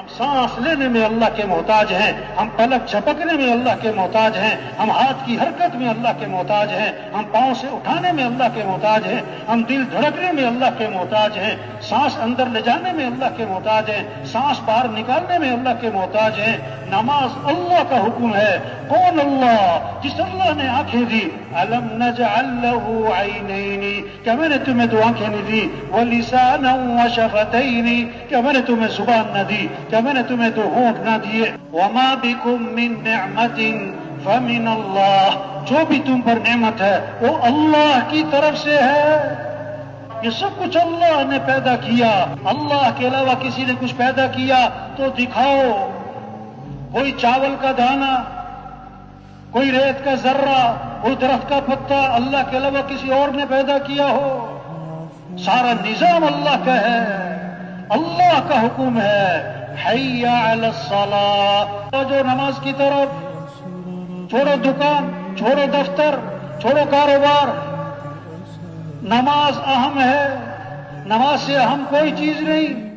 सांस लेने में अल्लाह के मोहताज हैं, हम पलक झपकने में अल्लाह के मोहताज हैं, हम हाथ की हरकत में अल्लाह के मोहताज हैं, हम पांव से उठाने में अल्लाह के मोहताज हैं, हम दिल धड़कने में अल्लाह के मोहताज हैं, सांस अंदर ले जाने में अल्लाह के मोहताज हैं, सांस बाहर निकालने में अल्लाह के मोहताज हैं। नमाज अल्लाह का हुक्म है। कौन अल्लाह? जिस अल्लाह ने आंखें दी। अलम नजअल लहू ऐनैनी, क्या मैंने तुम्हें दो आंखें नहीं दी? व लिसानन व शफतैनी, क्या मैंने तुम्हें जुबान न दी? क्या मैंने तुम्हें दो होंठ न दिए? वमा बिकुम मिन निअमतिन फमिन अल्लाह, जो भी तुम पर नेमत है वो अल्लाह की तरफ से है। ये सब कुछ अल्लाह ने पैदा किया। अल्लाह के अलावा किसी ने कुछ पैदा किया तो दिखाओ। कोई चावल का दाना, कोई रेत का जर्रा, कोई दरख्त का पत्ता अल्लाह के अलावा किसी और ने पैदा किया हो? सारा निजाम अल्लाह का है, अल्लाह का हुक्म है। हय्या अलस सलाह, जो नमाज की तरफ। छोड़ो दुकान, छोड़ो दफ्तर, छोड़ो कारोबार, नमाज अहम है। नमाज से अहम कोई चीज नहीं।